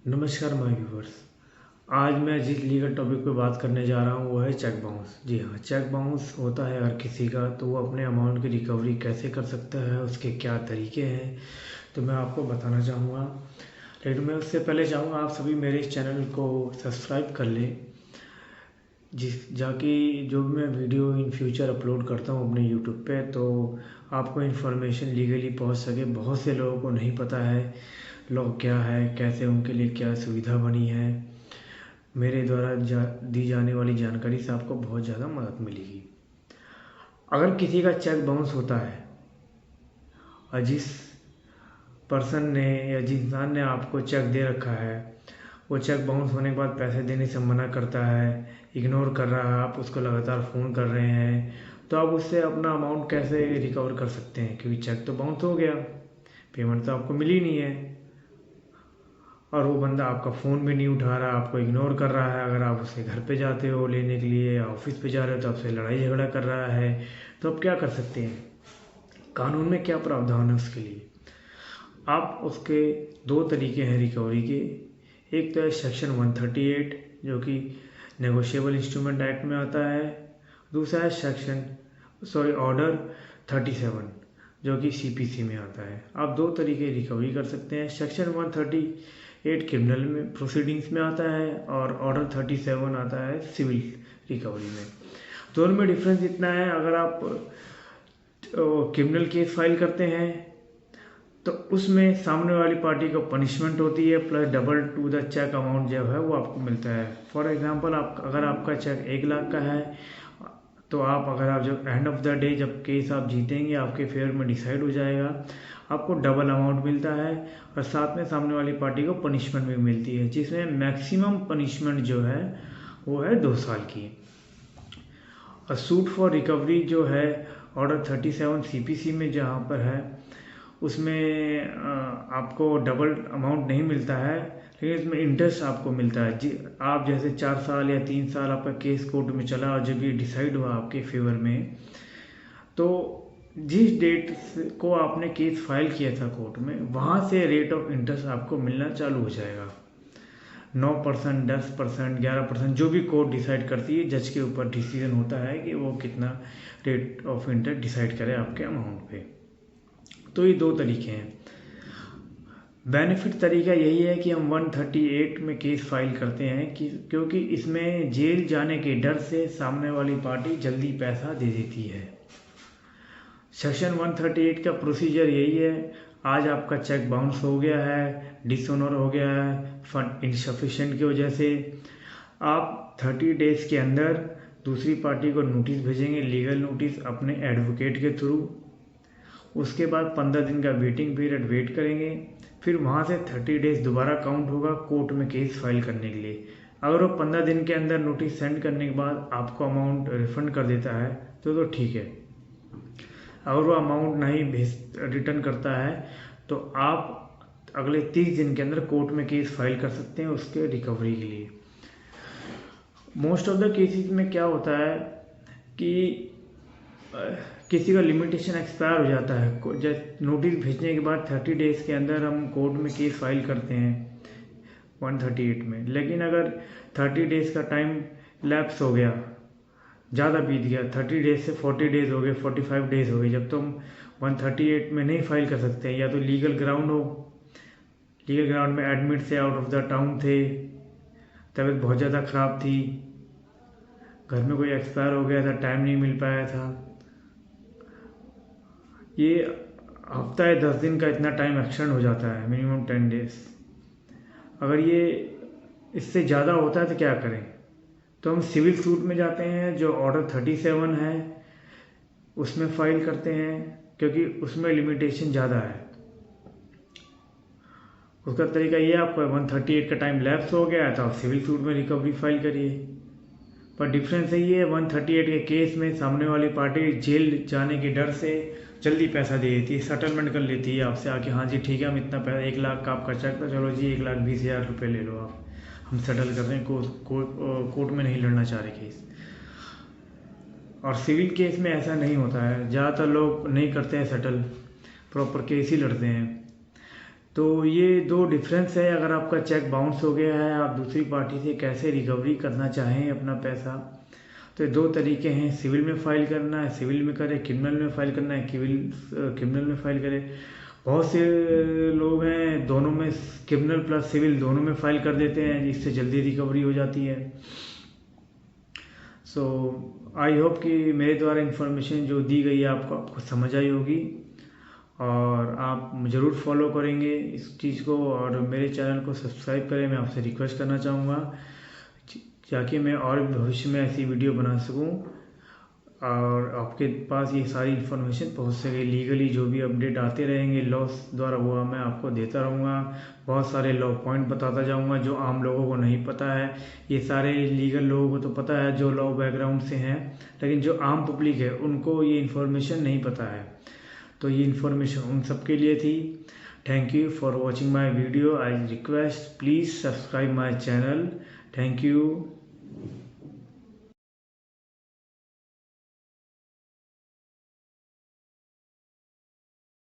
नमस्कार my viewers. आज मैं जिस लीगल टॉपिक पे बात करने जा रहा हूँ वो है चेक बाउंस। जी हाँ, चेक बाउंस होता है हर किसी का, तो वो अपने अमाउंट की रिकवरी कैसे कर सकता है, उसके क्या तरीके हैं, तो मैं आपको बताना चाहूँगा। लेकिन मैं उससे पहले चाहूँगा आप सभी मेरे इस चैनल को सब्सक्राइब कर लें, जिस जाकि जो भी मैं वीडियो इन फ्यूचर अपलोड करता हूँ अपने यूट्यूब पे, तो आपको इन्फॉर्मेशन लीगली पहुँच सके। बहुत से लोगों को नहीं पता है लॉ क्या है, कैसे उनके लिए क्या सुविधा बनी है। मेरे द्वारा दी जाने वाली जानकारी से आपको बहुत ज़्यादा मदद मिलेगी। अगर किसी का चेक बाउंस होता है और जिस पर्सन ने या जिस इंसान ने आपको चेक दे रखा है वो चेक बाउंस होने के बाद पैसे देने से मना करता है, इग्नोर कर रहा है, आप उसको लगातार फ़ोन कर रहे हैं, तो आप उससे अपना अमाउंट कैसे रिकवर कर सकते हैं? क्योंकि चेक तो बाउंस हो गया, पेमेंट तो आपको मिली नहीं है और वो बंदा आपका फ़ोन भी नहीं उठा रहा, आपको इग्नोर कर रहा है। अगर आप उसके घर पे जाते हो लेने के लिए या ऑफिस पे जा रहे हो तो आपसे लड़ाई झगड़ा कर रहा है, तो आप क्या कर सकते हैं? कानून में क्या प्रावधान है उसके लिए? आप उसके दो तरीके हैं रिकवरी के। एक तो है सेक्शन 138 जो कि नेगोशिएबल इंस्ट्रूमेंट एक्ट में आता है। दूसरा है ऑर्डर 37 जो कि सीपीसी में आता है। आप दो तरीके रिकवरी कर सकते हैं। सेक्शन 138 क्रिमिनल में प्रोसीडिंग्स में आता है और ऑर्डर 37 आता है सिविल रिकवरी में। दोनों में डिफरेंस इतना है, अगर आप क्रिमिनल केस फाइल करते हैं तो उसमें सामने वाली पार्टी को पनिशमेंट होती है plus double to the cheque amount जो है वो आपको मिलता है। फॉर एग्जांपल अगर आपका चेक 1 लाख का है तो आप जब एंड ऑफ द डे जब केस आप जीतेंगे आपके फेवर में डिसाइड हो जाएगा, आपको डबल अमाउंट मिलता है और साथ में सामने वाली पार्टी को पनिशमेंट भी मिलती है, जिसमें मैक्सिमम पनिशमेंट जो है वो है 2 साल की। और सूट फॉर रिकवरी जो है ऑर्डर 37 सीपीसी में जहाँ पर है उसमें आपको डबल अमाउंट नहीं मिलता है, लेकिन इसमें इंटरेस्ट आपको मिलता है। जी, आप जैसे 4 साल या 3 साल आपका केस कोर्ट में चला और जब ये डिसाइड हुआ आपके फेवर में, तो जिस डेट को आपने केस फाइल किया था कोर्ट में वहाँ से रेट ऑफ इंटरेस्ट आपको मिलना चालू हो जाएगा। 9%, 10%, 11%, जो भी कोर्ट डिसाइड करती है, जज के ऊपर डिसीजन होता है कि वो कितना रेट ऑफ इंटरेस्ट डिसाइड करे आपके अमाउंट पे। तो ये दो तरीके हैं। बेनिफिट तरीका यही है कि हम 138 में केस फाइल करते हैं क्योंकि इसमें जेल जाने के डर से सामने वाली पार्टी जल्दी पैसा दे देती है। सेक्शन 138 का प्रोसीजर यही है, आज आपका चेक बाउंस हो गया है, डिसऑनर हो गया है फंड इनसफिशिएंट की वजह से, आप 30 डेज़ के अंदर दूसरी पार्टी को नोटिस भेजेंगे, लीगल नोटिस अपने एडवोकेट के थ्रू। उसके बाद 15 दिन का वेटिंग पीरियड वेट करेंगे, फिर वहाँ से 30 डेज़ दोबारा काउंट होगा कोर्ट में केस फाइल करने के लिए। अगर वो 15 दिन के अंदर नोटिस सेंड करने के बाद आपको अमाउंट रिफंड कर देता है तो ठीक है। अगर वो अमाउंट नहीं रिटर्न करता है तो आप अगले 30 दिन के अंदर कोर्ट में केस फाइल कर सकते हैं उसके रिकवरी के लिए। मोस्ट ऑफ द केसेस में क्या होता है कि किसी का लिमिटेशन एक्सपायर हो जाता है, जैसे नोटिस भेजने के बाद 30 डेज़ के अंदर हम कोर्ट में केस फाइल करते हैं 138 में, लेकिन अगर 30 डेज़ का टाइम लैप्स हो गया, ज़्यादा बीत गया, 30 डेज से 40 डेज़ हो गए, 45 डेज़ हो गए, जब तो हम 138 में नहीं फाइल कर सकते हैं। या तो लीगल ग्राउंड हो, लीगल ग्राउंड में एडमिट से आउट ऑफ द टाउन थे, तबीयत बहुत ज़्यादा ख़राब थी, घर में कोई एक्सपायर हो गया था, टाइम नहीं मिल पाया था, ये हफ्ता या 10 दिन का इतना टाइम एक्सटेंड हो जाता है, मिनिमम 10 डेज। अगर ये इससे ज़्यादा होता है तो क्या करें? तो हम सिविल सूट में जाते हैं जो ऑर्डर 37 है उसमें फाइल करते हैं, क्योंकि उसमें लिमिटेशन ज़्यादा है। उसका तरीका ये आपको 138 का टाइम लैप्स हो गया है तो आप सिविल सूट में रिकवरी फाइल करिए। पर डिफरेंस यही है, 138 के केस में सामने वाली पार्टी जेल जाने के डर से जल्दी पैसा दे देती है, सेटलमेंट कर लेती है आपसे आके, हाँ जी ठीक है हम इतना पैसा 1 लाख का आपका चेक था, चलो जी 1,20,000 रुपये ले लो आप, हम सेटल कर रहे हैं, कोर्ट में नहीं लड़ना चाह रहे केस। और सिविल केस में ऐसा नहीं होता है, ज़्यादातर लोग नहीं करते हैं सेटल, प्रॉपर केस ही लड़ते हैं। तो ये दो डिफरेंस है। अगर आपका चेक बाउंस हो गया है, आप दूसरी पार्टी से कैसे रिकवरी करना चाहें अपना पैसा, तो दो तरीके हैं। सिविल में फाइल करना है, सिविल में करें, क्रिमिनल में फाइल करना है, क्रिमिनल में फाइल करें। बहुत से लोग हैं दोनों में, क्रिमिनल प्लस सिविल दोनों में फाइल कर देते हैं, जिससे जल्दी रिकवरी हो जाती है। सो आई होप कि मेरे द्वारा इन्फॉर्मेशन जो दी गई है आपको समझ आई होगी, और आप ज़रूर फॉलो करेंगे इस चीज़ को, और मेरे चैनल को सब्सक्राइब करें। मैं आपसे रिक्वेस्ट करना चाहूँगा ताकि मैं और भविष्य में ऐसी वीडियो बना सकूं और आपके पास ये सारी इन्फॉर्मेशन पहुंच सके। लीगली जो भी अपडेट आते रहेंगे लॉस द्वारा, वो मैं आपको देता रहूँगा। बहुत सारे लॉ पॉइंट बताता जाऊँगा जो आम लोगों को नहीं पता है। ये सारे लीगल लोगों को तो पता है जो लॉ बैकग्राउंड से हैं, लेकिन जो आम पब्लिक है उनको ये इन्फॉर्मेशन नहीं पता है। तो ये इन्फॉर्मेशन उन सबके लिए थी। Thank you for watching my video. I request please subscribe my channel. Thank you.